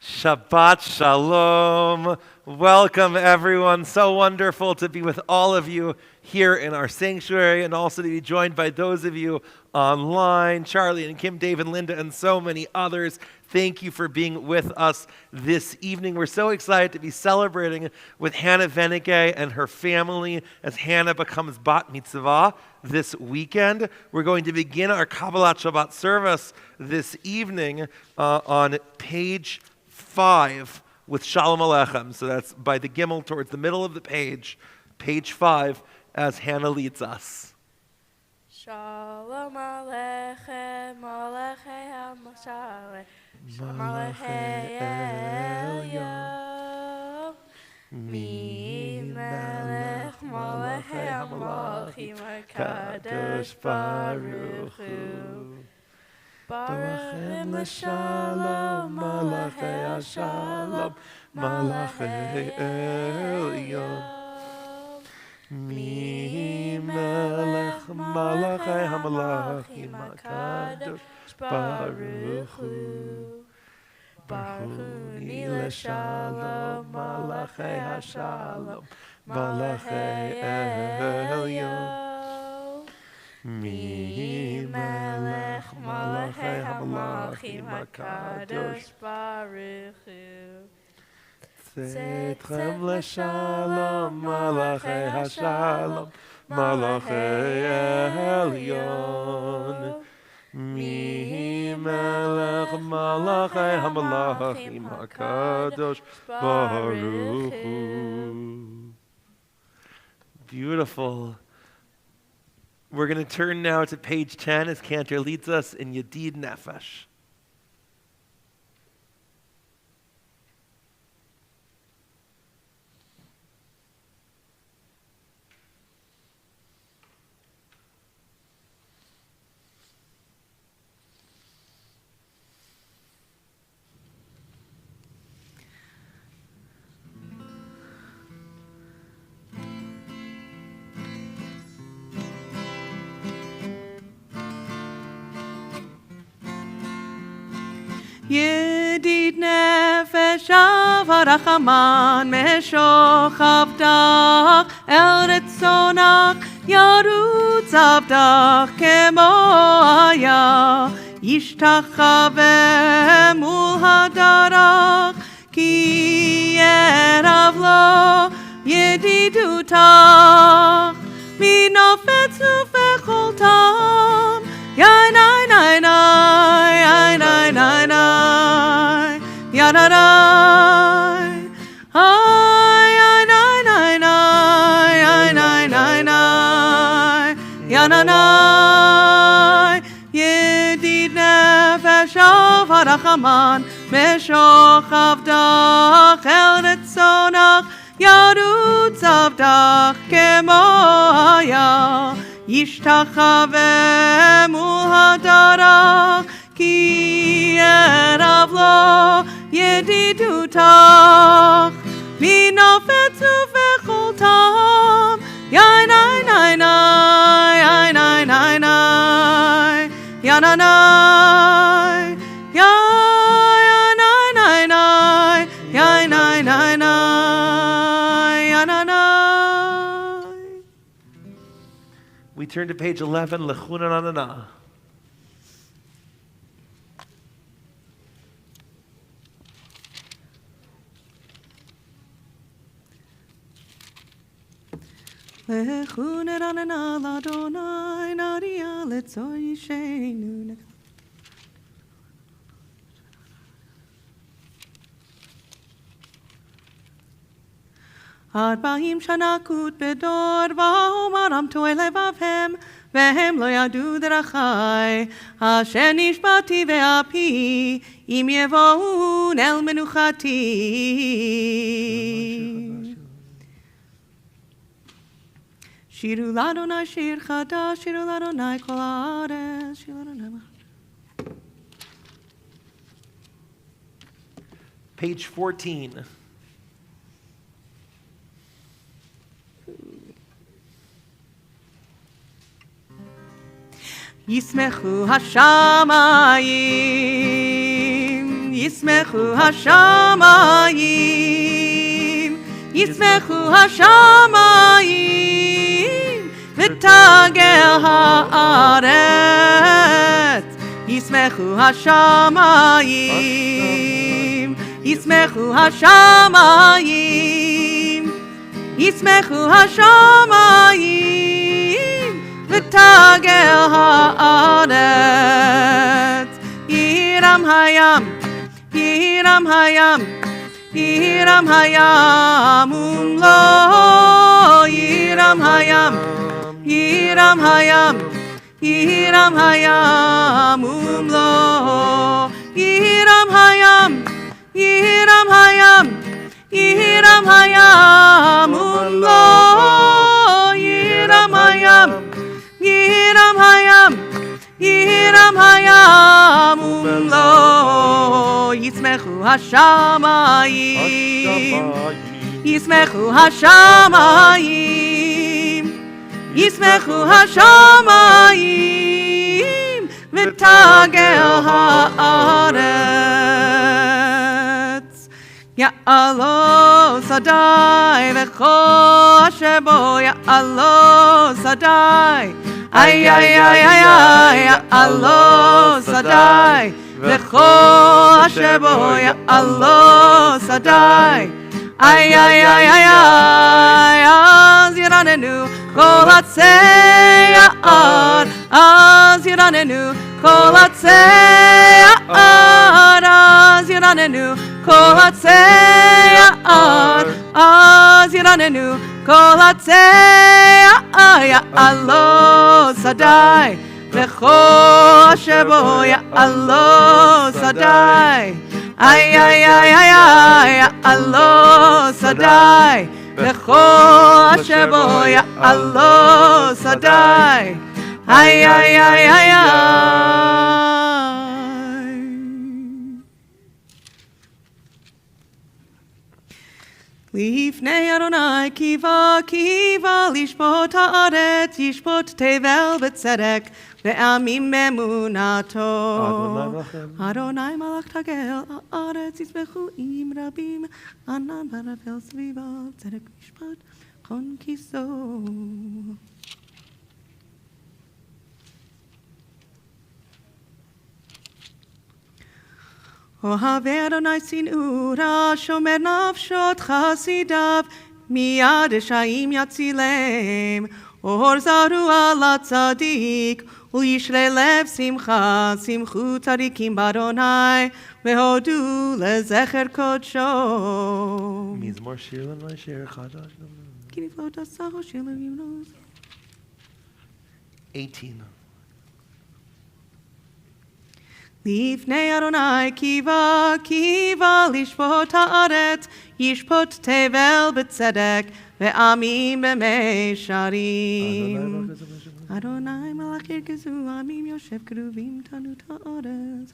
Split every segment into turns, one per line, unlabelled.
Shabbat Shalom. Welcome, everyone. So wonderful to be with all of you here in our sanctuary and also to be joined by those of you online, Charlie and Kim, Dave and Linda, and so many others. Thank you for being with us this evening. We're so excited to be celebrating with Hannah Venike and her family as Hannah becomes bat mitzvah this weekend. We're going to begin our Kabbalat Shabbat service this evening on page 5 with Shalom Aleichem. So that's by the Gimel towards the middle of the page 5, as Hannah leads us.
Shalom Aleichem, Aleichem HaMashaleh, Shalom Aleichem Elyon, Mi Melech Malachei HaMalachim HaKadosh Baruch Hu. Baruch L'Shalom, Malachei HaShalom, Malachei Elyon. Mi Melech Malachei HaMalachim HaKadosh Baruch Hu. Baruch L'Shalom, Malachei HaShalom, Malachei Elyon. Mi Melech Malachei HaMalachim HaKadosh Baruch Hu. Tzedchem L'Shalom, Malachei HaShalom, Malachei Elyon. Mi Melech Malachei HaMalachim HaKadosh Baruch Hu. Beautiful. We're going to turn now to page 10 as Cantor leads us in Yedid Nefesh.
Yedid nefesh avarachaman meshoch avdach el retzonach yarutz avdach kemo haya yishtachaveh mul hadarach ki erav lo yedidutach minofetz ufechol tam ya nai nai nai nai nai nai ya nai nai ay nai nai nai nai nai nai ya nai nai yedid nefesh avarachaman meshoch avdach el retzonach yarutz avdach kemo haya yishtachaveh mul hadarach ki erav lo yedidutach minofetz ufechol tam ya nai nai nai nai nai nai ya nai nai ya nai nai nai ya nai nai nai ya nai nai.
We turn to page 11, Lechunan Anana.
Lechunan Anana l'Adonai Nadia letzor yishenu. Arba'im shana kut bedor va'omaram to'e levavhem vehem lo yadu derachai asher nishbati ve'api im yevohun el menuchati. Shiru l'Adonai shir chadash, shiru l'Adonai kol haaretz, shiru l'Adonai.
Page 14.
Yismechu hashamayim ישמחו השמיים, ישמחו השמיים, ותגל הארץ. ישמחו השמיים, ישמחו השמיים, ישמחו השמיים, ותגל הארץ. יירם הים, יירם הים, יירם הים ומלואו. יירם הים, יירם הים, יירם הים ומלואו. יירם הים, יירם הים, יירם הים ומלואו. יירם הים, יירם הים, יירם הים ומלואו. ישמחו השמיים, ישמחו השמיים, ישמחו השמיים, ותגל הארץ. יעלו שדי וכל אשר בו, יעלו שדי. איי איי איי איי איי, יעלו שדי וכל אשר בו, יעלו שדי. איי איי איי איי איי, אז ירננו כל עצי הער, אז ירננו כל עצי הער, אז ירננו כל עצי הער, אז ירננו כל עצי הער. יעלו שדי וכל אשר בו, יעלו שדי. איי איי איי איי איי, יעלו שדי וכל אשר בו, יעלו שדי. איי איי איי איי איי. לפני אדוני קיווה קיווה, לשפוט הארץ, ישפוט תבל בצדק, ועמים באמונתו. אדוני מלך תגל הארץ, ישמחו עם רבים, ענן וערפל סביבה, צדק משפט חון כיסו. אוהבי אדוני שנאורה, שומר נפשות חסידיו, מיד רשעים יצילם. אור זרו על הצדיק, ולישרי לב שמחה, שמחו צדיקים באדוני, והודו לזכר קודשו.
מזמור שיר לנו שיר חדש.
כי נפלאות עשה שיר למבנוס.
18.
לפני אדוני קיווה קיווה, לשפוט הארץ, ישפוט תבל בצדק, ועמים במישרים. אדוני מלך ירכזו, עמים יושב קרובים תנות הארץ.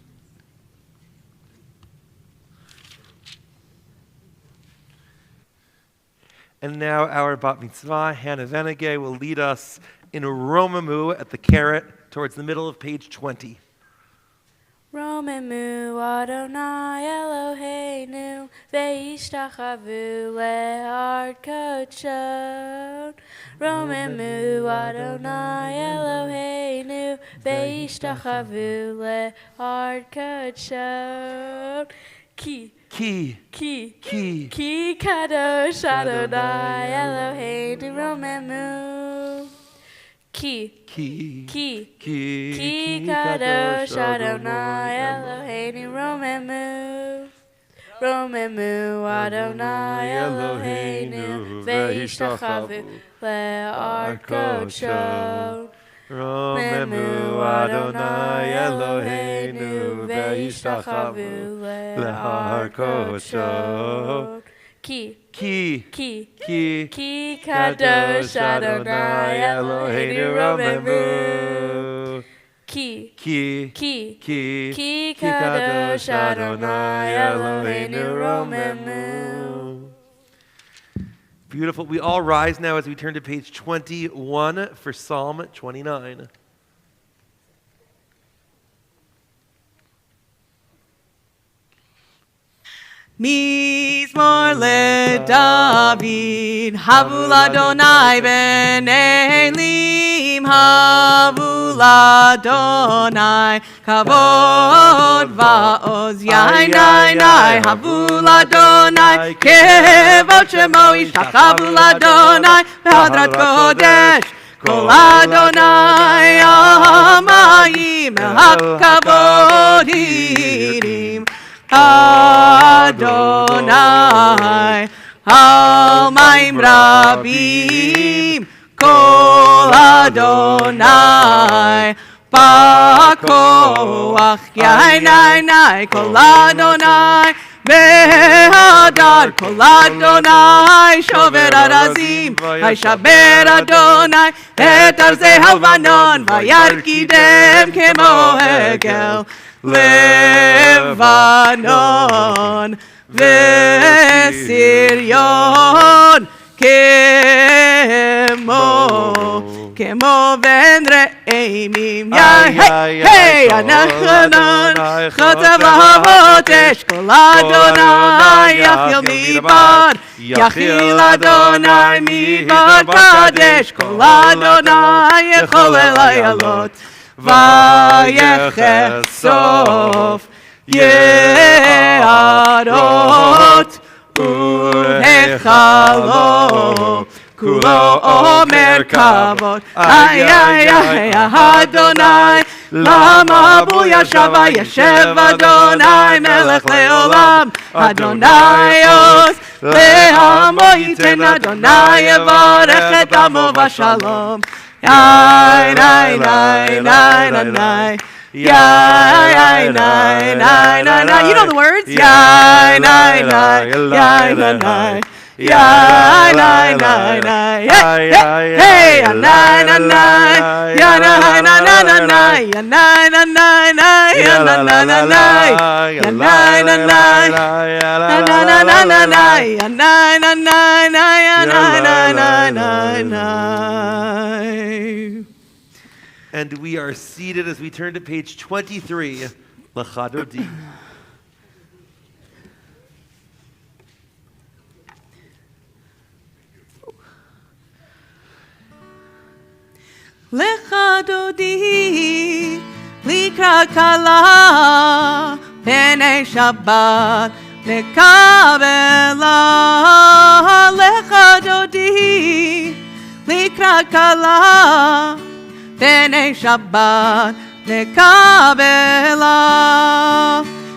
And now our bat mitzvah, Hannah Venege, will lead us in Romamu at the caret towards the middle of page 20.
Romamu Adonai Eloheinu ve'ishtachavu le'ar kodshon. Romamu Adonai Eloheinu ve'ishtachavu le'ar kodshon. Ki kadosh Adonai Eloheinu Romamu. Ki kadosh Adonai Eloheinu Romamu. Romamu Adonai Eloheinu ve'ishtachavu le'ar kodshon.
Romamu Adonai Eloheinu ve'ishtachavu le'ar kodshon.
Ki
kadosh Adonai Eloheinu Romamu.
Ki
kadosh Adonai Eloheinu Romamu. Beautiful. We all rise now as we turn to page 21 for Psalm 29.
Mizmor LeDavid, Havu l'Adonai ben Elim, Havu l'Adonai, Kavod va'oz, Yain, Havu l'Adonai, Kevod Shemo Yishtachavu l'Adonai, Behadrat Kodesh, Kol Adonai Amayim, El HaKavod Hirim, Adonai, Almaim Rabim, Kol Adonai, Bakoach, Yainai, Kol Adonai, Behadar, Kol Adonai, Shover Arazim, Vaishaber Adonai, Et Arzei Halvanon, Vayarkidem Kemo Hegel, Levanon Vesirion Kemo ben re'imim Hey, Anachanon Chotav lahavot Eshkol Adonai Yachil midbar Yachil Adonai midbar Kadesh Kol Adonai Yechol elayalot Vayechesof Ye'arot U'hechalo Kulo Omer Kavod Ay Adonai Lama Bu Yashava Yeshev Adonai Melech Leolam Adonai Oz Le'amo Yiten Adonai Yevarech et Amo Vashalom Yai, nai, nai, nai, nai, nai. Yai, nai, nai, nai, nai. You know the words. Yai, nai, nai, yai, nai, nai. Yai, nai, nai, nai. Hey, hey, hey, nai, nai, nai. Yai, nai, nai, nai, nai, nai. Yai, nai, nai, nai, nai. Yai, nai, nai, nai, nai. Yai, nai, nai, nai. Yai, nai, nai, nai, nai, nai. Yai, nai, nai, nai, nai. Yai, nai, nai, nai, nai.
And we are seated as we turn to page 23, L'chadodi.
L'chadodi, likra kala, pene Shabbat, lekabela. L'chadodi, likra kala, pene Shabbat, lekabela.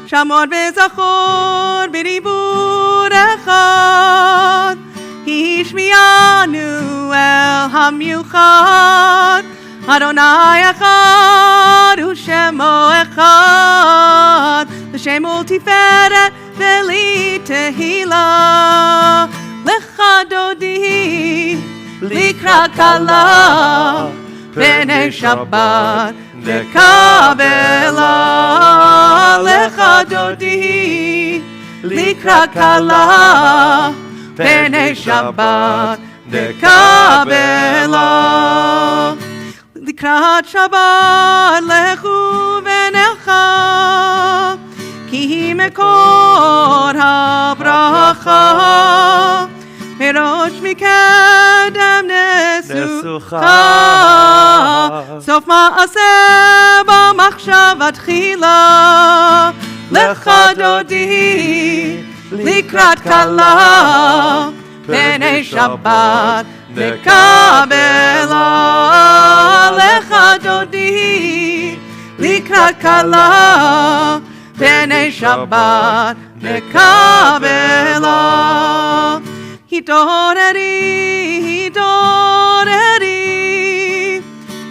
Shamor vezachor b'ribur echad, Hishmianu el hamiuchad, Adonai echad, Ushemo echad, L'shem ultiferet veli tehila, L'chadodi, likra kala, B'nei Shabbat, lekabela, L'chadodi, likra kala, B'nei Shabbat, lekabela. Likrat Shabbat, lechu v'nelcha, ki hi mekor habracha, Mirosh mikedem nesucha, Sof ma'aseh b'machshavat chila, L'chadodi, likrat kala, B'nei Shabbat, lekabela. L'chadodi, likrat kala, B'nei Shabbat, lekabela. Hidoreri,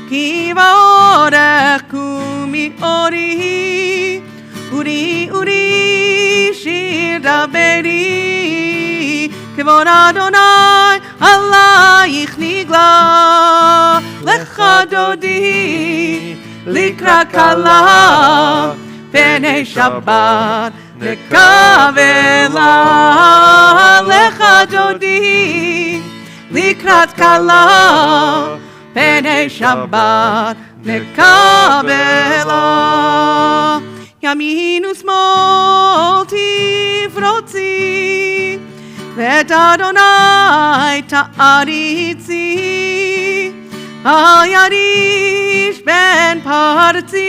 ki va'orech kumi ori, uri, shir daberi, kevod Adonai, alayich nigla, L'chadodi, likra kala, B'nei Shabbat, lekabela. L'chadodi, likrat kala, B'nei Shabbat, lekabela. Yamin u'smol tifrotzi, ואת אדוני תעריצי, אל יריש בן פרצי,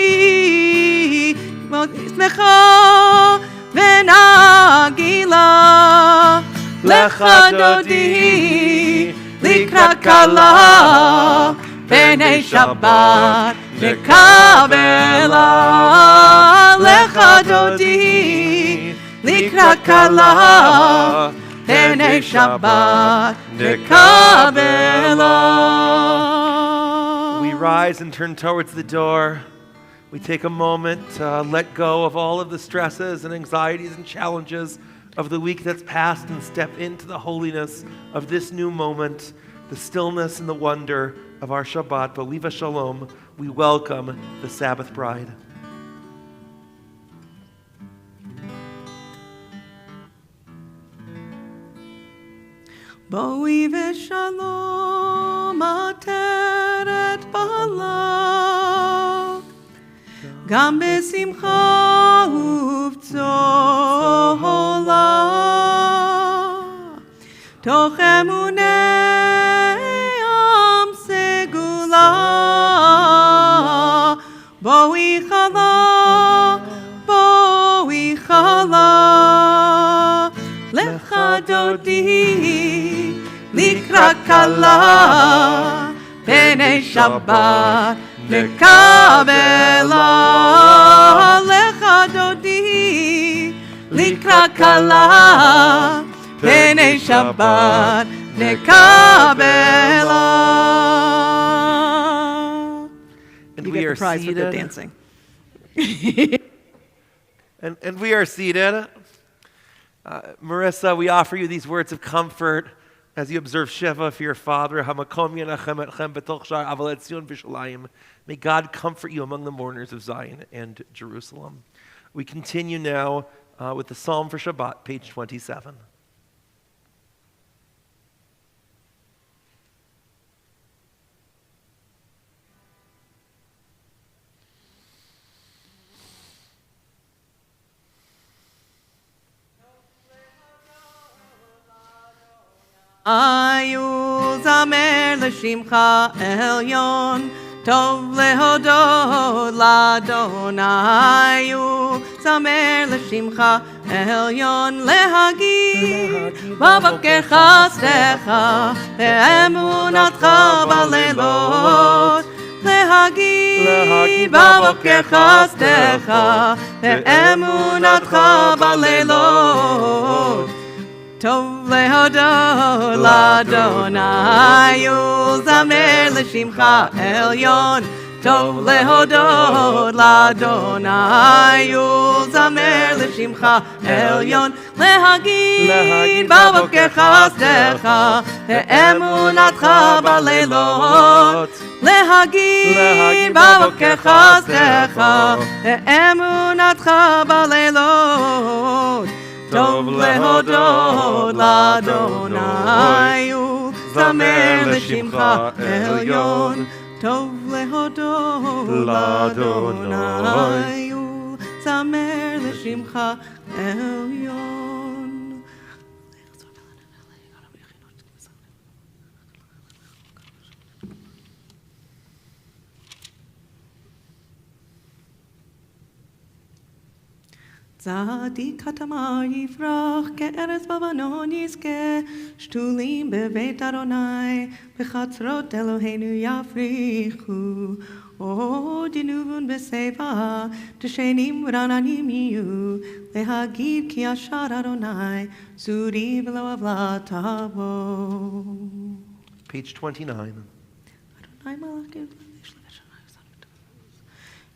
שמחה ונגילה, לך דודי לקראת כלה, פני שבת נקבלה, לך דודי לקראת כלה, פני שבת נקבלה.
We rise and turn towards the door. We take a moment to let go of all of the stresses and anxieties and challenges of the week that's passed and step into the holiness of this new moment, the stillness and the wonder of our Shabbat. B'liva Shalom, we welcome the Sabbath bride.
בואי ושלום עטרת בעלה, גם בשמחה ובצהלה, תוך אמוני עם סגולה. בואי חלה, בואי חלה, לך דודי לקראת כלה, פני שבת נקבלה, לך דודי לקראת כלה, פני שבת נקבלה.
And
You
we
get
are
the prize for good
seated.
dancing.
And we are seated. Marissa, we offer you these words of comfort as you observe Shiva for your father. May God comfort you among the mourners of Zion and Jerusalem. We continue now with the Psalm for Shabbat, page 27.
היו זמר לשמך עליון, טוב להודות לאדוני. היו זמר לשמך עליון, להגיד בבוקר חסדך, ואמונתך בלילות. להגיד בבוקר חסדך, ואמונתך בלילות. טוב להודות לאדוני, ולזמר לשמך עליון. טוב להודות לאדוני, ולזמר לשמך עליון. להגיד בבוקר חסדך, ואמונתך בלילות. להגיד בבוקר חסדך, ואמונתך בלילות. טוב להודות לאדוני, ולזמר לשמך עליון. טוב להודות לאדוני, ולזמר לשמך עליון. צדיק התמר יפרח, כארץ בבנון יזכה, שתולים בבית אדוני, בחצרות אלוהינו יפריחו. עוד ינובון בשיבה, דשנים ורעננים יהיו, להגיד כי ישר אדוני, צורי ולא עוולה תבוא.
Page 29.
אדוני מלך גדול.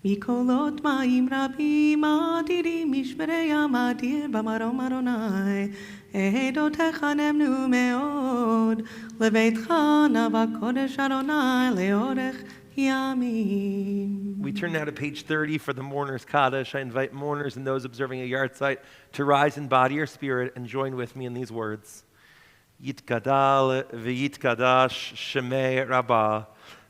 מקולות מים רבים אדירים משמרי ים אדיר במרום אדוני, עדותיך נאמנו מאוד, לביתך נאווה קודש אדוני לאורך ימים.
We turn now to page 30 for the mourners Kaddish. I invite mourners and those observing a yard site to rise in body or spirit and join with me in these words. Yitgadal v'yitkadash shemei Rabbi.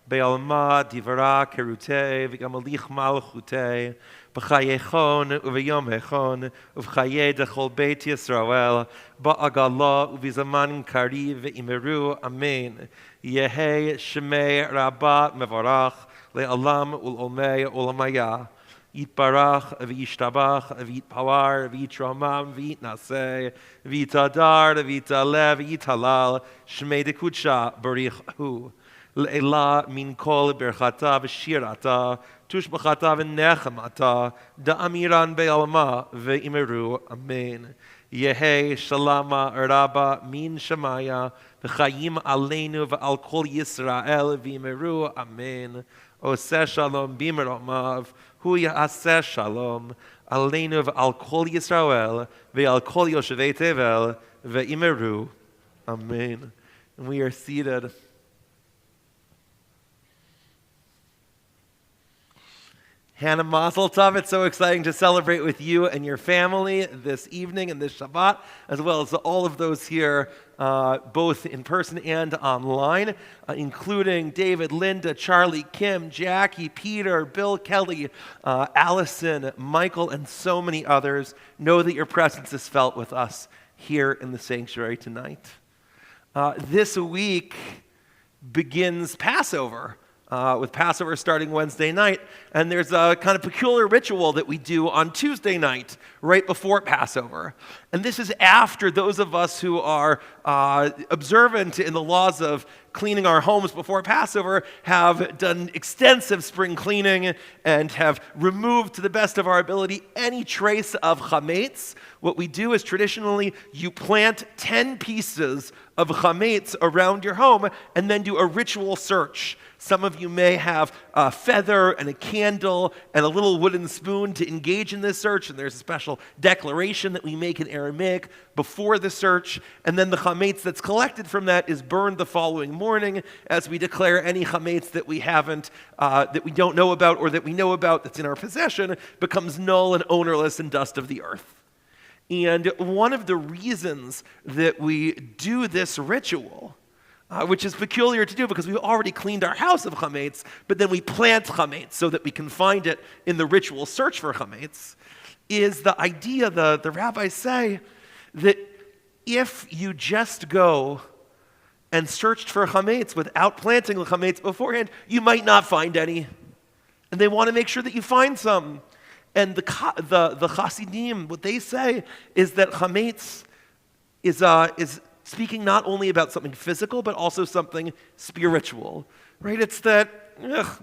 Be'alma divara kerute v'gamalich malchute b'chayechon uv'yomechon uv'chaye dechol beit Yisrael ba'agala uv'zaman kariv v'imeru amen. Yehei shemei rabba mevarach le'alam ul'olmei u'lamaya. Yitbarach v'yishtabach v'yitpawar v'yitramam v'yitnaseh v'yitadar v'yitalev v'yitalal shmei dekudsha barich hu le'ela min kol berchata v'shirata tushbachata v'nechamata da'amiran be'alma v'imeru amen. Yehei shalama rabba min shamaya v'chayim aleinu v'al kol Yisrael v'imeru amen. Oseh shalom b'meromav hu ya'aseh shalom aleinu v'al kol Yisrael v'al kol yoshevei tevel v'imeru amen. And we are seated. Hannah Mazel Tov, it's so exciting to celebrate with you and your family this evening and this Shabbat, as well as all of those here, both in person and online, including David, Linda, Charlie, Kim, Jackie, Peter, Bill, Kelly, Allison, Michael, and so many others. Know that your presence is felt with us here in the sanctuary tonight. This week begins Passover. With Passover starting Wednesday night, and there's a kind of peculiar ritual that we do on Tuesday night, right before Passover. And this is after those of us who are observant in the laws of cleaning our homes before Passover have done extensive spring cleaning and have removed to the best of our ability any trace of chametz. What we do is traditionally you plant 10 pieces of chametz around your home and then do a ritual search. Some of you may have a feather and a candle and a little wooden spoon to engage in this search, and there's a special declaration that we make in Aramaic before the search, and then the chametz that's collected from that is burned the following morning as we declare any chametz that we haven't, that we don't know about or that we know about that's in our possession becomes null and ownerless and dust of the earth. And one of the reasons that we do this ritual, which is peculiar to do because we've already cleaned our house of chametz, but then we plant chametz so that we can find it in the ritual search for chametz, is the idea, the rabbis say, that if you just go and searched for chametz without planting the chametz beforehand, you might not find any. And they want to make sure that you find some. And the Hasidim, what they say is that chametz is speaking not only about something physical, but also something spiritual, right? It's that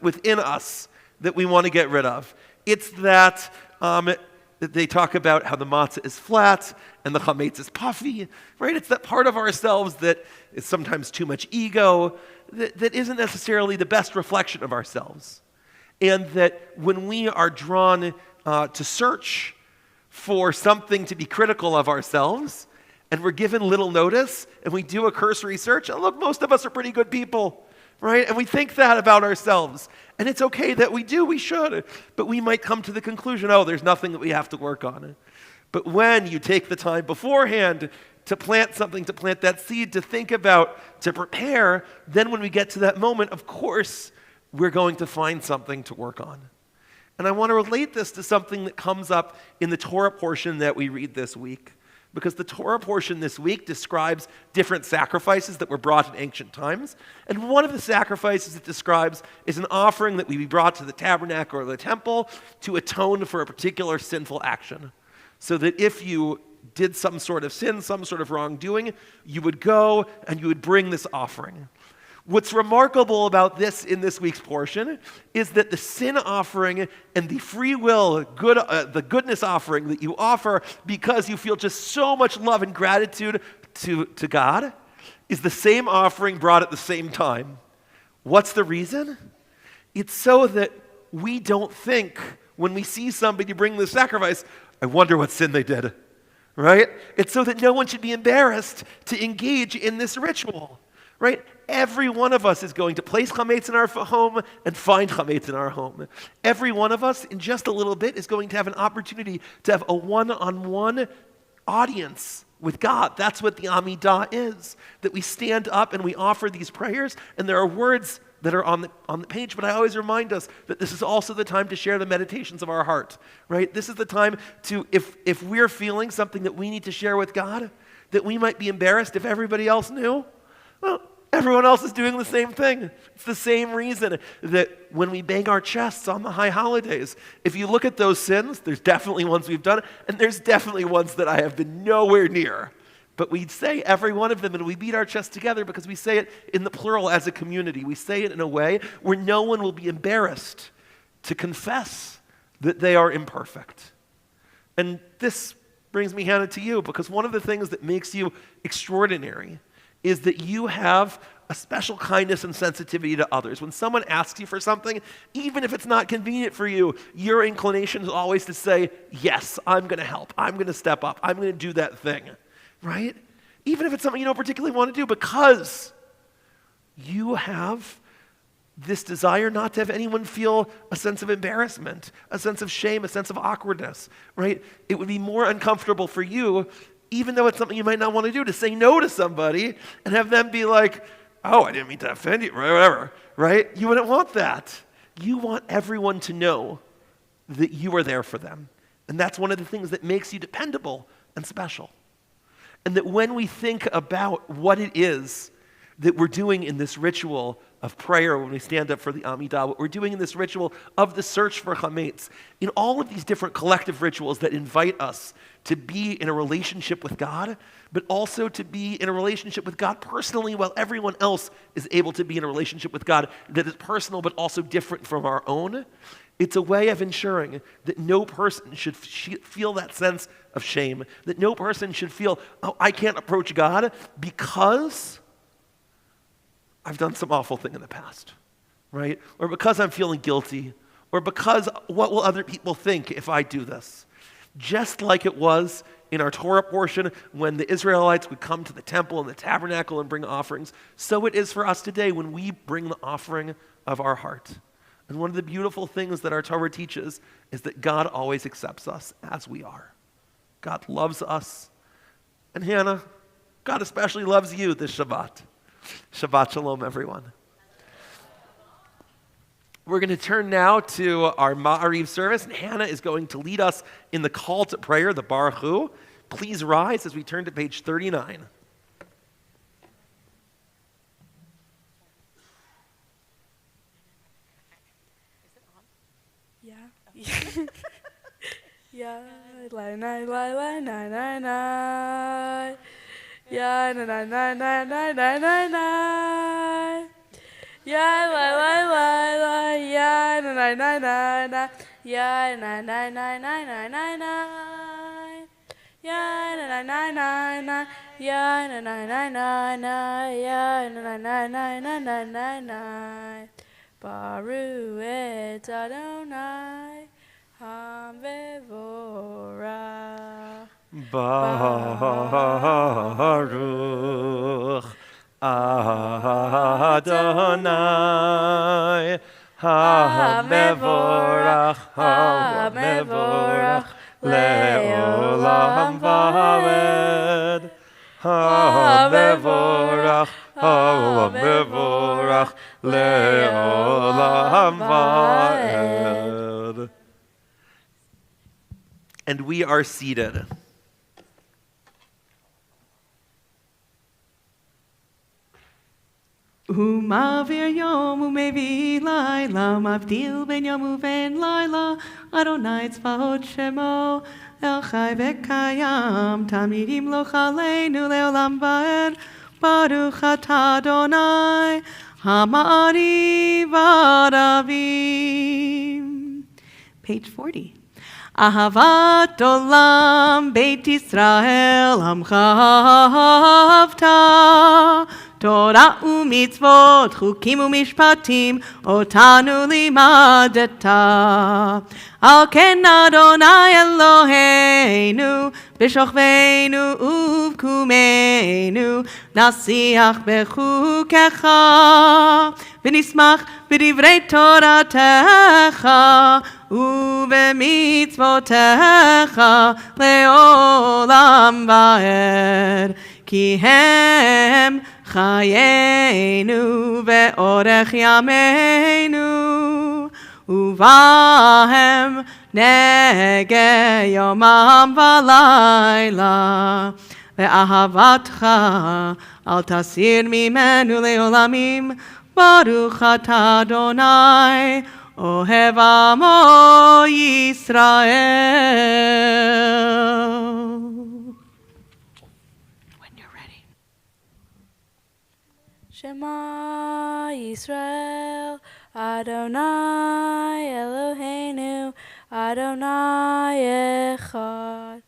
within us that we want to get rid of. It's that they talk about how the matzah is flat and the chametz is puffy, right? It's that part of ourselves that is sometimes too much ego, that isn't necessarily the best reflection of ourselves. And that when we are drawn to search for something to be critical of ourselves, and we're given little notice, and we do a cursory search, and look, most of us are pretty good people, right? And we think that about ourselves. And it's okay that we do, we should. But we might come to the conclusion, oh, there's nothing that we have to work on. But when you take the time beforehand to plant something, to plant that seed, to think about, to prepare, then when we get to that moment, of course, we're going to find something to work on. And I want to relate this to something that comes up in the Torah portion that we read this week. Because the Torah portion this week describes different sacrifices that were brought in ancient times. And one of the sacrifices it describes is an offering that would be brought to the tabernacle or the temple to atone for a particular sinful action. So that if you did some sort of sin, some sort of wrongdoing, you would go and you would bring this offering. What's remarkable about this in this week's portion is that the sin offering and the free will, the goodness offering that you offer because you feel just so much love and gratitude to God is the same offering brought at the same time. What's the reason? It's so that we don't think when we see somebody bring the sacrifice, I wonder what sin they did, right? It's so that no one should be embarrassed to engage in this ritual. Right? Every one of us is going to place chametz in our home and find chametz in our home. Every one of us, in just a little bit, is going to have an opportunity to have a one-on-one audience with God. That's what the Amidah is, that we stand up and we offer these prayers, and there are words that are on the page, but I always remind us that this is also the time to share the meditations of our heart, right? This is the time to, if we're feeling something that we need to share with God, that we might be embarrassed if everybody else knew, well, everyone else is doing the same thing. It's the same reason that when we bang our chests on the high holidays, if you look at those sins, there's definitely ones we've done, and there's definitely ones that I have been nowhere near. But we say every one of them, and we beat our chest together because we say it in the plural as a community. We say it in a way where no one will be embarrassed to confess that they are imperfect. And this brings me, Hannah, to you, because one of the things that makes you extraordinary is that you have a special kindness and sensitivity to others. When someone asks you for something, even if it's not convenient for you, your inclination is always to say, yes, I'm going to help. I'm going to step up. I'm going to do that thing, right? Even if it's something you don't particularly want to do, because you have this desire not to have anyone feel a sense of embarrassment, a sense of shame, a sense of awkwardness, right? It would be more uncomfortable for you, even though it's something you might not want to do, to say no to somebody and have them be like, oh, I didn't mean to offend you, whatever, right? You wouldn't want that. You want everyone to know that you are there for them. And that's one of the things that makes you dependable and special. And that when we think about what it is that we're doing in this ritual of prayer, when we stand up for the Amidah, what we're doing in this ritual of the search for chametz, in all of these different collective rituals that invite us to be in a relationship with God, but also to be in a relationship with God personally while everyone else is able to be in a relationship with God that is personal but also different from our own. It's a way of ensuring that no person should feel that sense of shame, that no person should feel, oh, I can't approach God because I've done some awful thing in the past, right? Or because I'm feeling guilty, or because what will other people think if I do this? Just like it was in our Torah portion when the Israelites would come to the temple and the tabernacle and bring offerings, so it is for us today when we bring the offering of our heart. And one of the beautiful things that our Torah teaches is that God always accepts us as we are. God loves us. And Hannah, God especially loves you this Shabbat. Shabbat Shalom, everyone. We're going to turn now to our Ma'ariv service, and Hannah is going to lead us in the call to prayer, the Baruch Hu. Please rise as we turn to page 39.
Yeah. Yeah. La la la la la la la. Yeah, na na na na na na na na. Yeah, la la la la. Yeah, na na na na na. Yeah, na na na na na na na. Yeah, na na na na na. Yeah, na na na na na. Yeah, na na na na na na na. Baruch et Adonai HaMevorach.
Baruch Adonai HaMevorach HaMevorach Le'olam Va'ed HaMevorach HaMevorach Le'olam Va'ed. And we are seated.
Umavir yom umevi laila, mavdil ben yom uven laila, Adonai tzvaot shemo, El chai vekayam, tamidim lo chaleinu leolam va'ed, Baruch atah Adonai, Ha'ma'ariv Aravim. Page 40. Ahavat olam Beit Yisrael amcha havta, Torah umitzvot chukim umishpatim otanu limadeta. Al ken Adonai Eloheinu b'shochveinu uvkumeinu nasiach bechukecha v'nismach b'divrei Toratecha ובמצוותיך לעולם ועד, כי הם חיינו ואורך ימינו, ובהם נגה יומם ולילה, ואהבתך אל תסיר ממנו לעולמים, ברוך אתה אדוני, אוהב עמו ישראל. When you're ready.
Shema Yisrael, Adonai Eloheinu, Adonai Echad.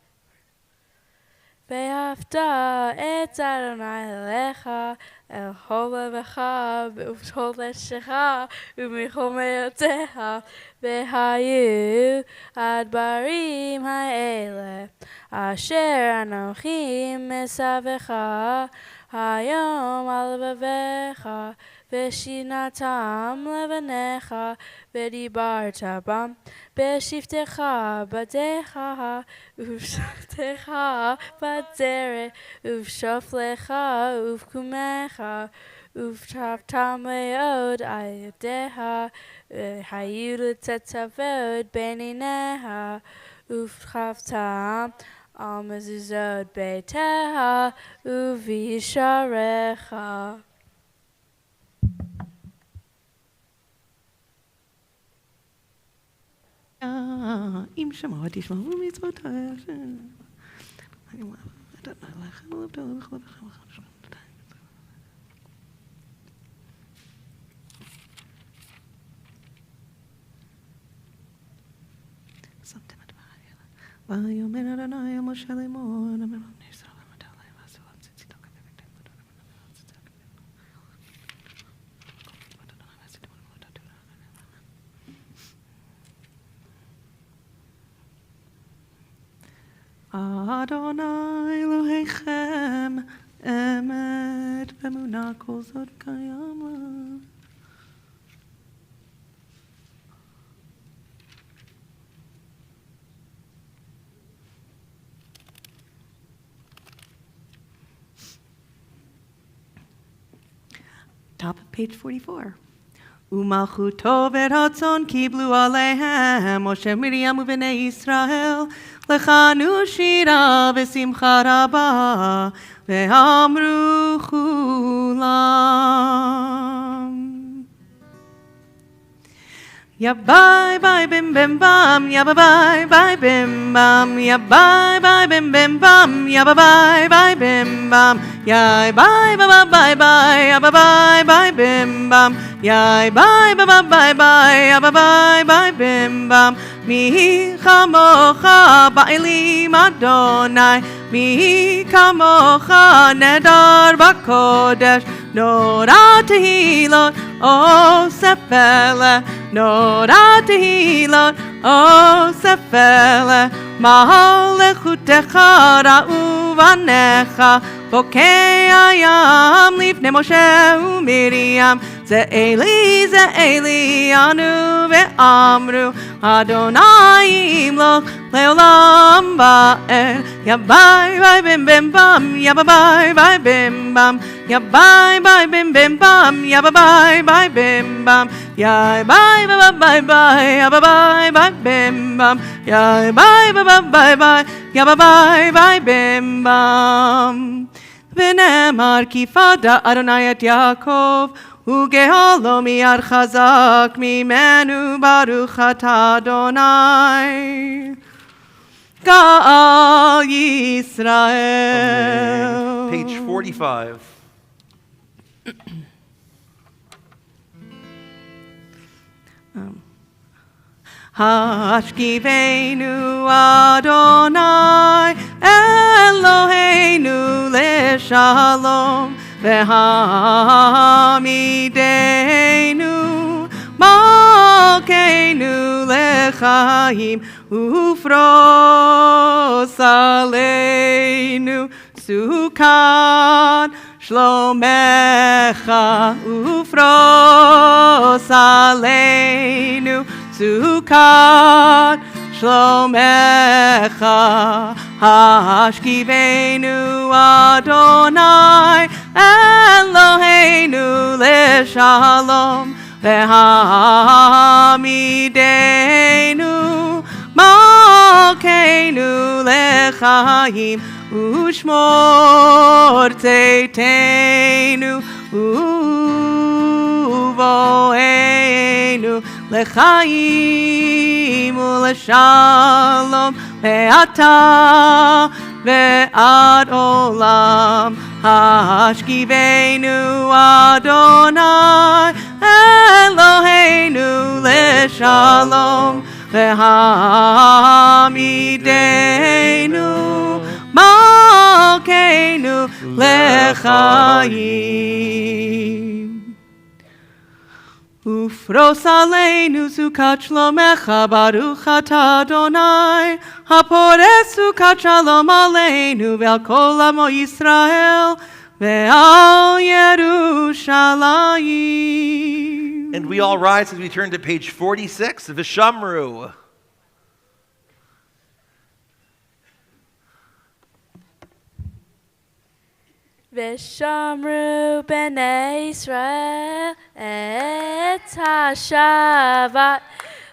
Ve'afta et Adonai Elecha, El Holevecha, Ve'uvtol Eshecha, U'michol Me'otecha, Ve'hayu Adbarim Ha'ele, Asher Anochim Mesavecha, Hayom Al Bavecha, Ve'shinatam Levanecha, Ve'dibarta bam, Be'shiftecha Badecha, Uvshavtecha Badere, Uvshoflecha Uvkumecha, Uvshavtam Leod Ayadeha, Hayud Tetzavod Benineha, Uvshavtam Al Mezuzot Beiteha, Uvisharecha.
אם שמוע תשמעו מצוותיי. ויאמר אדוני אל משה לאמור, אדוני אלוהיכם אמת ואמונה כל זאת קיים לה. Top of page 44. ומלכותו ורצון קיבלו עליהם משה מרים ובני ישראל לחנו שירה ושמחה רבה ואמרו כולם Ya bye bye bim bim bam, ya bye bye bye bim bam, ya bye bye bim bim bam, ya bye bye bye bim bam, ya bye bye bye bye, ya bye bye bye bim bam, ya bye bye bye bye, ya bye bye bye bim bam. Mi chamocha ba'elim Adonai, mi kamocha nedar b'kodesh, nora tehilot o sefele, nora tehilot o sefele, ma'alechutecha ra'u vanecha, bokei ayam lifnei Moshe u'Miriam, Ze'eli anu ve'amru, Adonai imloch le'olam ba'er. Ya bye bye bim bim bam, ya bye bye bye bim bam, ya bye bye bim bim bam, ya bye bye bye bim bam, ya bye bye bye bye, ya bye bye bye bim bam, ya bye bye bye bye, ya bye bye bye bim bam. V'nemar ki fada Adonai et Yaakov, וגאלו מיד חזק ממנו ברוך אתה אדוני גאל ישראל.
Page 45.
השכיבנו אדוני אלוהינו לשלום והעמידנו מלכנו לחיים ופרוס עלינו סוכת שלומך ופרוס עלינו סוכת שלומך השכיבנו אדוני Eloheinu leshalom vehamidenu malkeinu lechaim ushmor teitenu uvoenu lechaim uleshalom ve'ata ve'ad olam hashkivenu Adonai Eloheinu leshalom ve'hamidenu malkeinu lechaim Ufros aleinu sukat shlomecha baruch atah Adonai hapores sukat shalom aleinu ve'al kol amo Yisrael ve'al Yerushalayim.
And we all rise as we turn to page 46, Vishamru.
Vishamru b'nei Yisrael et ha-Shabbat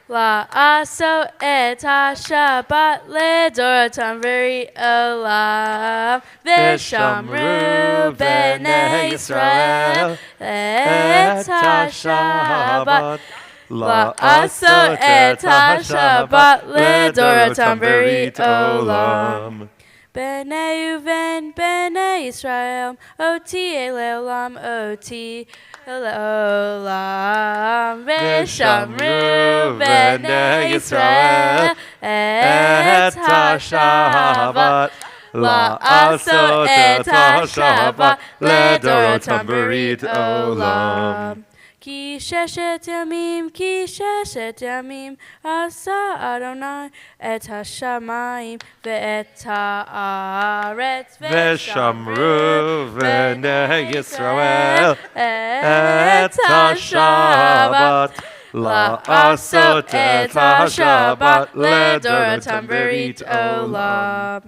la'aso et ha-Shabbat ledoratam v'ri olam. Vishamru b'nei Yisrael et ha-Shabbat la'aso et ha-Shabbat ledoratam v'ri olam. B'nei Uven, B'nei Yisrael, Oti Eleolam, Oti Eleolam. V'shamru B'nei Yisrael et ha-Shabbat la'asot et ha-Shabbat ledorotam b'rit olam. Ki sheshet yamim, asa Adonai et ha-shamayim ve'et ha'aretz
Veshamru v'nei Yisrael et ha-Shabbat la'asot et ha-Shabbat ledoratam b'rit olam.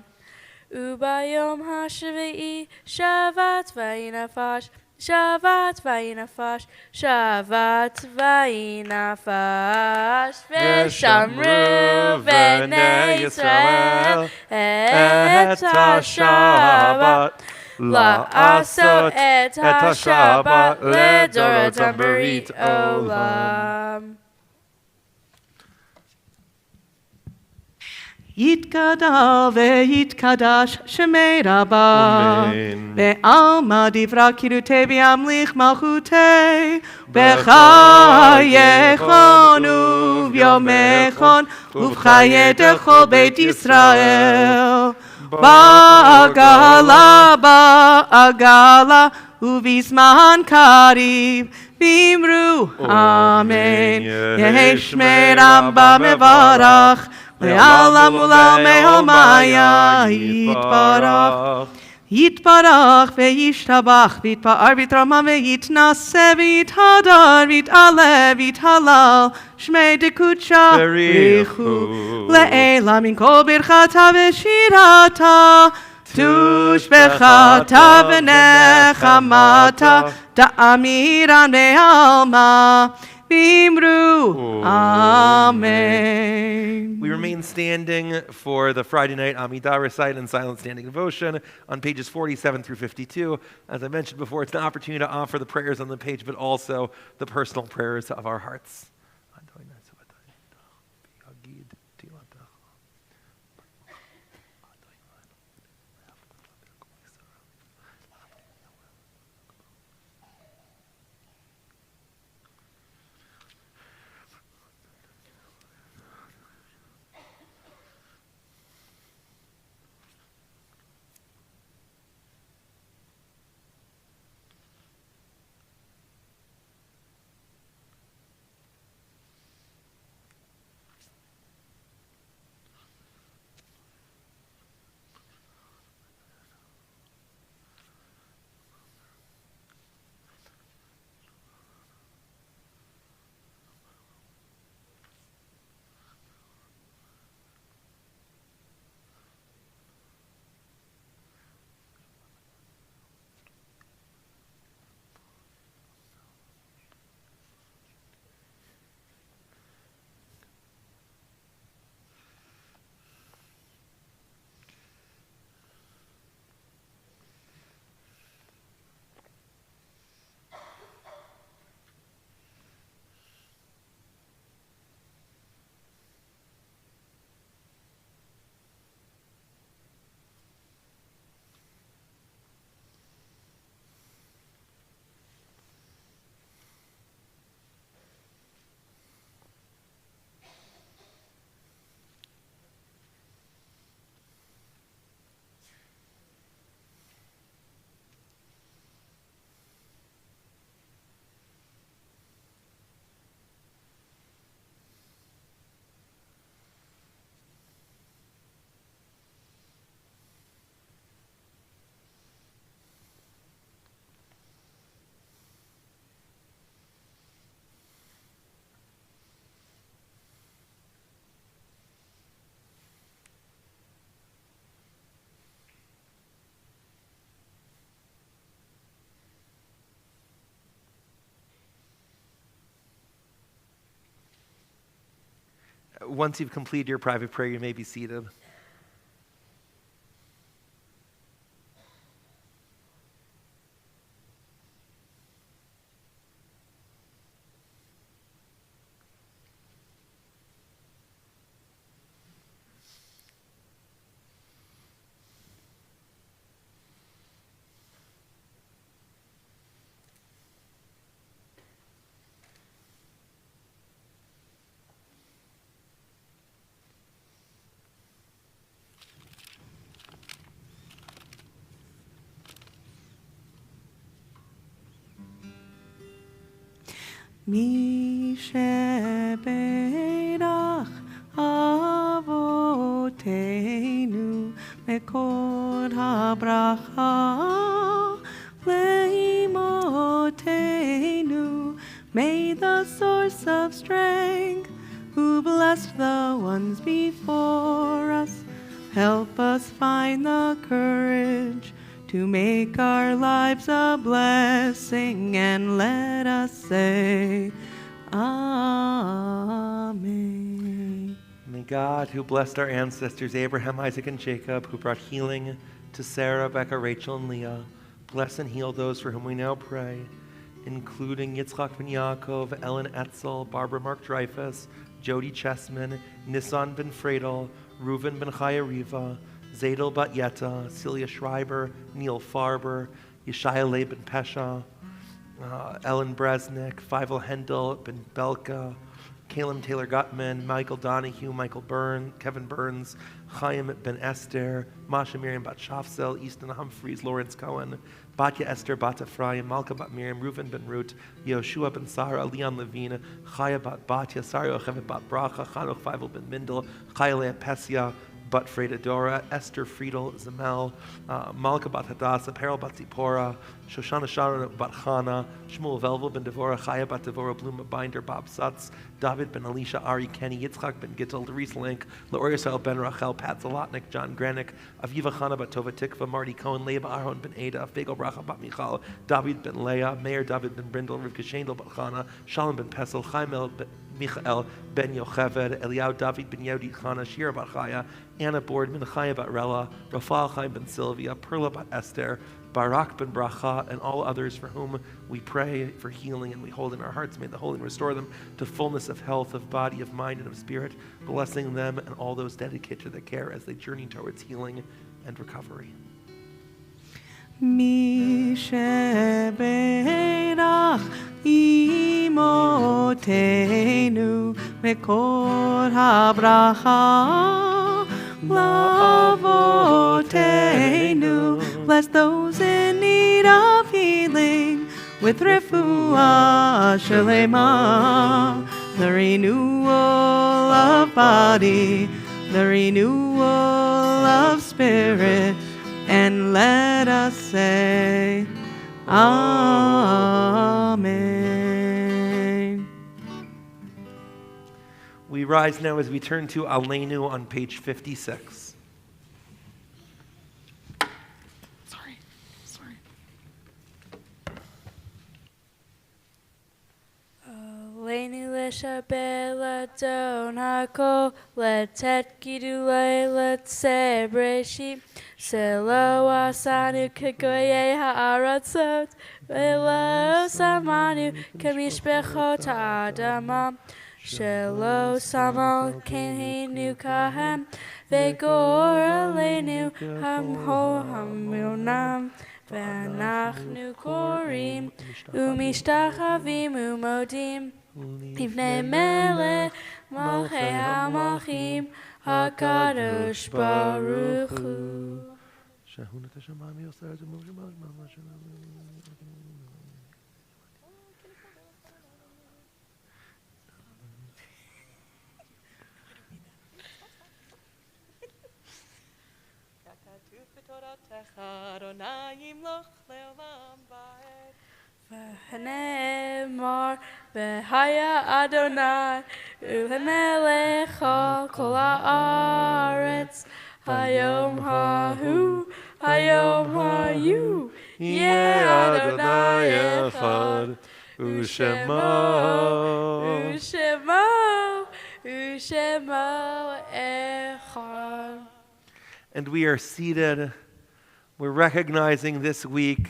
Ubayom ha-shvi'i Shabbat vayinafash Shabbat vayinafash, Shabbat vayinafash. V'shamru b'nei Yisrael et ha-Shabbat la'asot et ha-Shabbat ledoratam b'rit olam.
Yitkadal ve'yitkadash shemei Rabba ve'alma divra kirute v'yamlich malchute v'chayechon uv'yomechon uv'chayedecho beit Yisrael ba'agala uv'izman karib v'imru Amen Yehi shmei Rabba mevarach Le'alam ulam me'omaya yitbarach Yitbarach ve'yishtabach v'yitpa'ar v'yitramam ve'yitnaseh v'yithadar v'yit'aleh v'yithalal Shmei dekutsha v'richu Le'elam min kol birchata v'shirata Tushbechata v'nechamata Da'amiran ve'alma Bimru. Amen.
We remain standing for the Friday night Amidah recital and silent standing devotion on pages 47 through 52. As I mentioned before, it's an opportunity to offer the prayers on the page, but also the personal prayers of our hearts. once you've completed your private prayer, you may be seated.
Mi shebeirach avoteinu mekor habracha leimotenu. May the source of strength, who blessed the ones before us, help us find the courage to make our lives a blessing, and let us say, Amen.
May God, who blessed our ancestors Abraham, Isaac, and Jacob, who brought healing to Sarah, Becca, Rachel, and Leah, bless and heal those for whom we now pray, including Yitzchak ben Yaakov, Ellen Etzel, Barbara Mark Dreyfus, Jody Chessman, Nissan ben Fredel, Reuven ben Chaya Riva, Zadel Bat Yetta, Celia Schreiber, Neil Farber, Yeshaya Leib ben Pesha, Ellen Bresnik, Feivel Hendel ben Belka, Caleb Taylor Gutman, Michael Donahue, Michael Byrne, Kevin Burns, Chaim ben Esther, Masha Miriam Bat Shafsel, Easton Humphreys, Lawrence Cohen, Batya Esther Bat Ephraim, Malka Bat Miriam, Reuven ben Ruth, Yoshua ben Sarah, Leon Levine, Chaya Bat Batya, Sari Yocheved Bat Bracha, Chanuk Feivel ben Mindel, Chaya Lea Pesia, Bat Freda Dora, Esther Friedel Zamel, Malka Bat Hadassah, Peril Bat Zipporah, Shoshana Sharon Bat Chana, Shmuel Velvel ben Devorah, Chaya Bat Devorah, Bluma Binder, Bob Sutz, David ben Elisha, Ari Kenny, Yitzchak ben Gittel, Doris Link, Laor Yisrael ben Rachel, Pat Zalotnik, John Granick, Aviva Chana Bat Tova Tikva, Marty Cohen, Leba Aharon ben Ada, Fagel Bracha Bat Michal, David ben Leah, Meir David ben Brindle, Rivka Shendel Bat Chana, Shalom ben Pesel, Chaim El Michael ben Yocheved, Eliyahu David ben Yehudi Chana, Shira Bat Chaya, Anna Boardman, Chaya Bat Rella, Rafael Chaim ben Sylvia, Perla Bat Esther, Barak ben Bracha, and all others for whom we pray for healing and we hold in our hearts. May the Holy restore them to fullness of health, of body, of mind, and of spirit, blessing them and all those dedicated to their care as they journey towards healing and recovery.
Mi shebeirach imotenu mekor habracha lavotenu. Bless those in need of healing with refuah shalema, the renewal of body, the renewal of spirit, and let us say, Amen.
We rise now as we turn to Aleinu on page 56.
Aleinu leshabeh ladon hakol, letet gidulei letzeh breshit, selo asanu kegoyei ha'aratzot, velo samanu kemishbechot ha'adama, shelo samo kenhenu kahem, vegor aleinu hamho hamunam, ve'anachnu korim, umishtachavim umodim, Livnei melech malchei hamalchim HaKadosh Baruch Hu. V'hanemar v'haya Adonai u'lemelecha kol haaretz hayom hahu hayom hayu yeh Adonai echad u'shemo U'shemo echad.
And we are seated. We're recognizing this week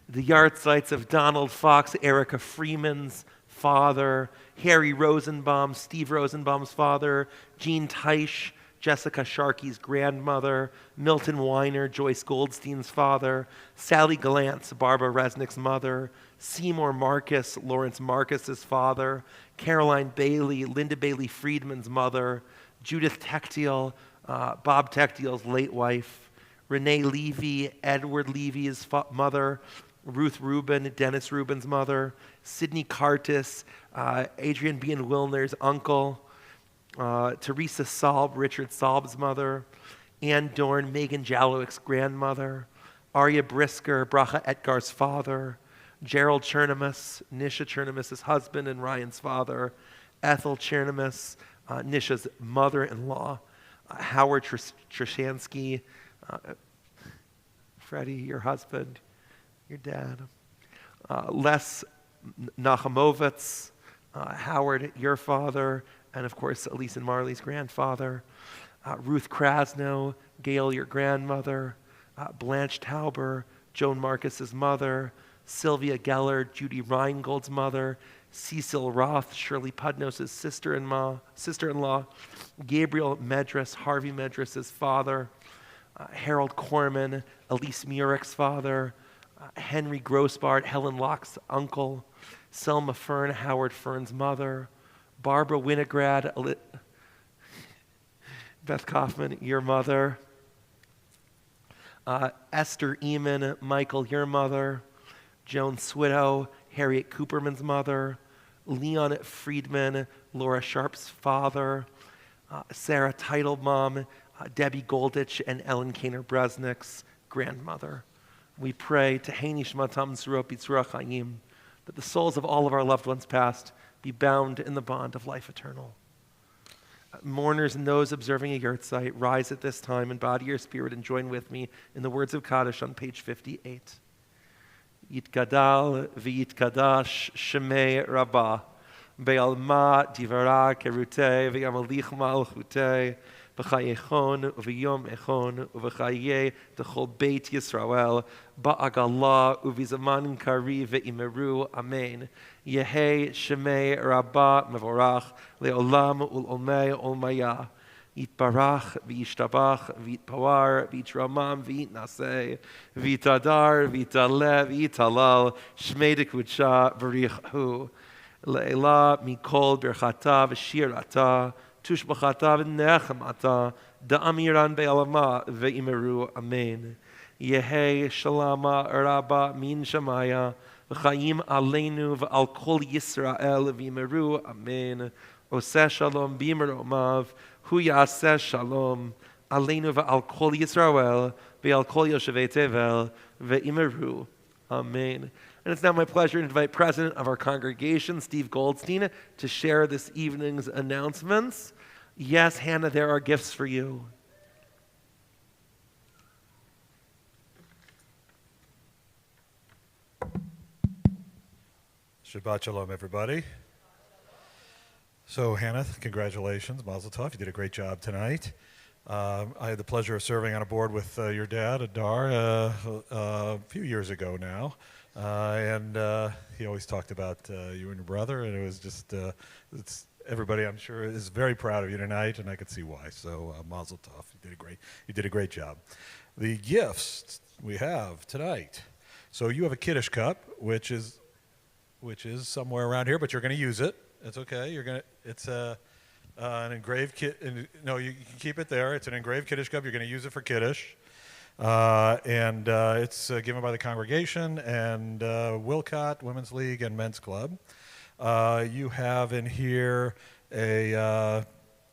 the yahrzeits of Donald Fox, Erica Freeman's father, Harry Rosenbaum, Steve Rosenbaum's father, Jean Teich, Jessica Sharkey's grandmother, Milton Weiner, Joyce Goldstein's father, Sally Glantz, Barbara Resnick's mother, Seymour Marcus, Lawrence Marcus's father, Caroline Bailey, Linda Bailey Friedman's mother, Judith Techtiel, Bob Techtiel's late wife, Renee Levy, Edward Levy's mother, Ruth Rubin, Dennis Rubin's mother, Sidney Cartis, Adrian B. and Wilner's uncle, Teresa Salb, Richard Salb's mother, Ann Dorn, Megan Jalowick's grandmother, Arya Brisker, Bracha Etgar's father, Gerald Chernemus, Nisha Chernemus's husband and Ryan's father, Ethel Chernemus, Nisha's mother-in-law, Howard Trishansky, Freddie, your husband, your dad, Les Nachamovitz, Howard, your father, and of course, Elise and Marley's grandfather, Ruth Krasno, Gail, your grandmother, Blanche Tauber, Joan Marcus's mother, Sylvia Geller, Judy Reingold's mother, Cecil Roth, Shirley Pudnos' sister-in-law, Gabriel Medras, Harvey Medras' father, Harold Corman, Elise Murick's father, Henry Grossbart, Helen Locke's uncle, Selma Fern, Howard Fern's mother, Barbara Winograd, Beth Kaufman, your mother, Esther Eamon, Michael, your mother, Joan Swiddow, Harriet Cooperman's mother, Leon Friedman, Laura Sharp's father, Sarah Teitelbaum, Debbie Golditch, and Ellen Kaner-Bresnick's grandmother. We pray to Heinish Matam Zerot B'Tzura Chaim, that the souls of all of our loved ones past be bound in the bond of life eternal. Mourners and those observing a yahrzeit, rise at this time in body or spirit and join with me in the words of Kaddish on page 58. Yitgadal v'yitkadash shemei Rabba, be'alma divara kerutei v'yamalich malchutei, v'chayechon v'yom echon v'chayeh t'chol beit Yisrael, ba'agala u'v'zaman kari v'imeru, amen. Yehei shemei Rabba mevorach le'olam ul'olmei olmaya. Yitbarach v'yishtabach v'yitpawar v'yitramam v'yitnaseh v'yitadar v'yitaleh v'yitalal shmei dekudsha v'richu le'ela mikol berchata v'shirata tushbachata v'nechamata da'amiran be'alama v'imeru, amen. Yehei shalama rabba min shamaya v'chayim aleinu v'al kol Yisrael v'imeru, amen. Oseh shalom b'meromav Hu yaseh shalom aleinu v'al kol Yisrael v'al kol yoshevei tevel v'imeru, amen. And it's now my pleasure to invite President of our congregation, Steve Goldstein, to share this evening's announcements. Yes, Hannah, there are gifts for you.
Shabbat shalom, everybody. So, Hannah, congratulations, Mazel Tov. You did a great job tonight. I had the pleasure of serving on a board with your dad, Adar, a few years ago now. And he always talked about you and your brother, and it was just, everybody, I'm sure, is very proud of you tonight, and I could see why. So, Mazel Tov. You did a great job. The gifts we have tonight. So, you have a Kiddush cup, which is somewhere around here, but you're going to use it. It's okay. It's an engraved no, you can keep it there. It's an engraved Kiddush cup. You're going to use it for Kiddush. And it's given by the congregation and Wilcott, Women's League, and Men's Club. You have in here a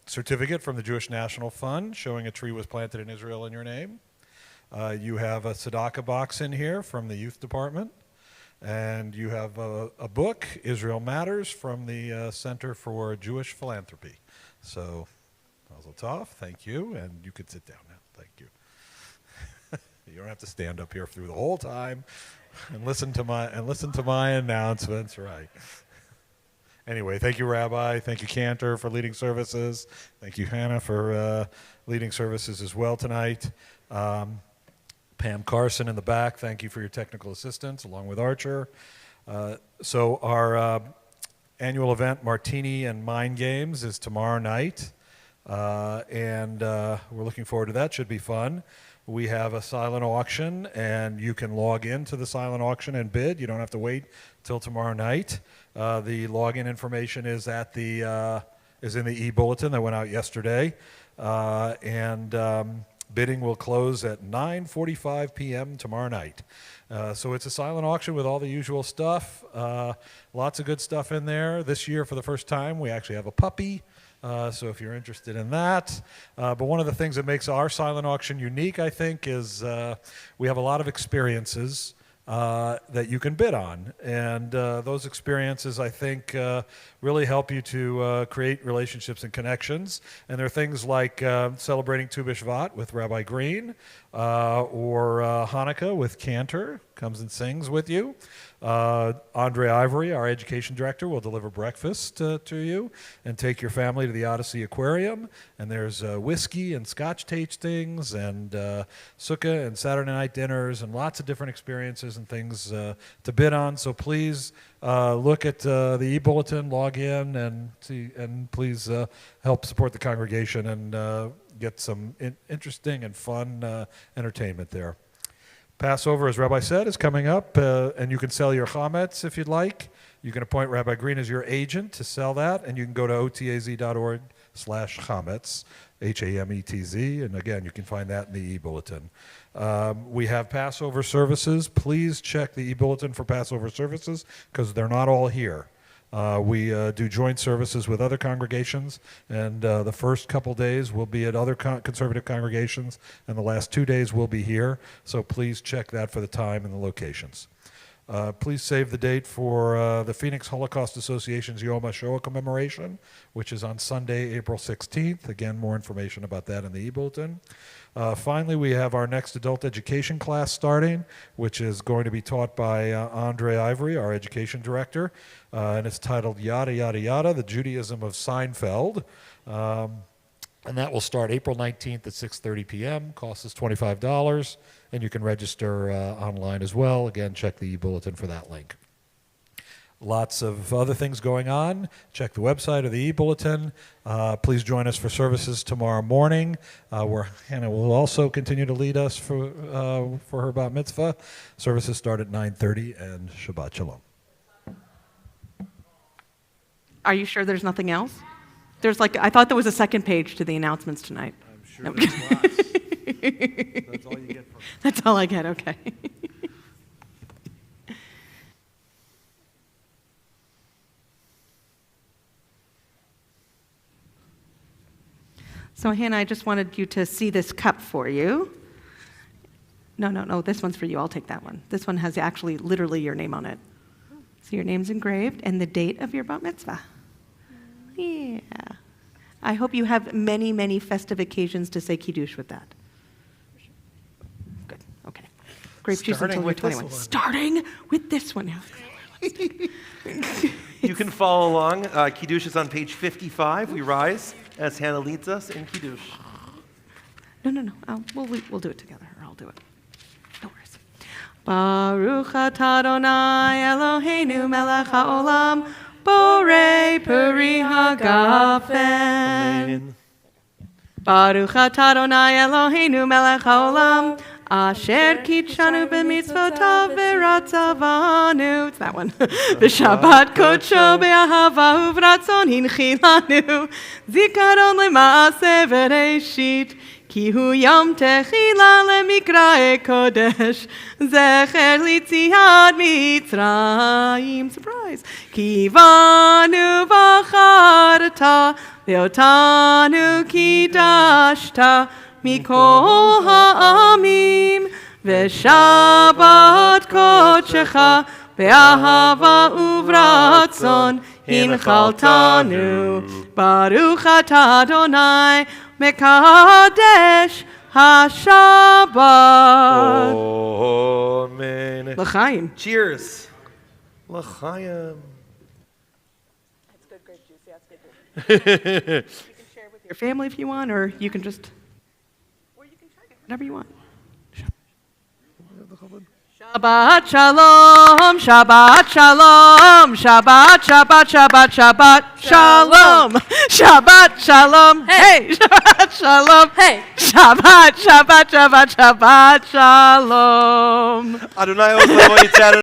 certificate from the Jewish National Fund showing a tree was planted in Israel in your name. You have a tzedakah box in here from the youth department. And you have a book, Israel Matters, from the Center for Jewish Philanthropy. So, Mazel Tov, thank you, and you can sit down now. Thank you. You don't have to stand up here through the whole time and listen to my announcements, right? Anyway, thank you, Rabbi. Thank you, Cantor, for leading services. Thank you, Hannah, for leading services as well tonight. Pam Carson in the back, thank you for your technical assistance, along with Archer. So our annual event, Martini and Mind Games, is tomorrow night. And we're looking forward to that. Should be fun. We have a silent auction, and you can log into the silent auction and bid. You don't have to wait till tomorrow night. The login information is at the is in the e-bulletin that went out yesterday, and bidding will close at 9:45 p.m. tomorrow night. So it's a silent auction with all the usual stuff. Lots of good stuff in there. This year, for the first time, we actually have a puppy. So if you're interested in that. But one of the things that makes our silent auction unique, I think, is we have a lot of experiences that you can bid on. And those experiences, I think, really help you to create relationships and connections. And there are things like celebrating Tu B'Shvat with Rabbi Green, or Hanukkah with Cantor, comes and sings with you. Andre Ivory, our education director, will deliver breakfast to you and take your family to the Odyssey Aquarium. And there's whiskey and scotch tastings and sukkah and Saturday night dinners and lots of different experiences and things to bid on. So please look at the e-bulletin, log in, and see, and please help support the congregation and get some interesting and fun entertainment there. Passover, as Rabbi said, is coming up, and you can sell your chametz if you'd like. You can appoint Rabbi Green as your agent to sell that, and you can go to otaz.org/chametz, Hametz, and again, you can find that in the e-bulletin. We have Passover services. Please check the e-bulletin for Passover services, because they're not all here. We do joint services with other congregations, and the first couple days will be at other conservative congregations, and the last 2 days will be here. So please check that for the time and the locations. Please save the date for the Phoenix Holocaust Association's Yom HaShoah commemoration, which is on Sunday, April 16th. Again, more information about that in the e-bulletin. Finally, we have our next adult education class starting, which is going to be taught by Andre Ivory, our education director, and it's titled Yada Yada Yada, the Judaism of Seinfeld. And that will start April 19th at 6:30 p.m. Cost is $25, and you can register online as well. Again, check the e-bulletin for that link. Lots of other things going on. Check the website or the e-bulletin. Please join us for services tomorrow morning, where Hannah will also continue to lead us for her bat mitzvah. Services start at 9:30, and Shabbat Shalom.
Are you sure there's nothing else? There's I thought there was a second page to the announcements tonight.
I'm sure there's lots. That's all you get from me.
That's all I get, okay. So Hannah, I just wanted you to see this cup for you. No, this one's for you. I'll take that one. This one has actually literally your name on it. So your name's engraved and the date of your bat mitzvah. Yeah. I hope you have many, many festive occasions to say Kiddush with that. Good, okay. Grape juice until you're 21. Starting with this one.
You can follow along. Kiddush is on page 55. We rise as Hannah leads us in Kiddush.
No. We'll do it together, or I'll do it. No worries. Baruch atah Adonai Eloheinu melech haolam borei peri hagafen.
Amen.
Baruch atah Adonai Eloheinu melech haolam asher kitshanu b'mitzvotav v'ratzavanu. It's that one. V'shabbat kodsho be'ahava uvratzon hinchilanu zikaron lema'aseh v'reishit ki hu yom techila lemikrae kodesh zecher litziat mitzrayim. Surprise. Kivanu v'charta ve'otanu kidashta mikol ha'amim ve'shabbat kodshecha be'ahava uvratzon hinchaltanu. Baruch atah Adonai mekadesh haShabbat.
Amen.
L'chaim.
Cheers. L'chaim.
grape juice. Yeah, it's good juice. You can share with your family if you want, or you can just, or you can chug it, whatever you want. Shabbat shalom, Shabbat shalom, Shabbat, Shabbat, Shabbat, Shabbat shalom, Shabbat shalom, hey, Shabbat shalom,
Hey.
Shabbat, Shabbat, Shabbat, Shabbat shalom.
Adonai Olam Yitzhak.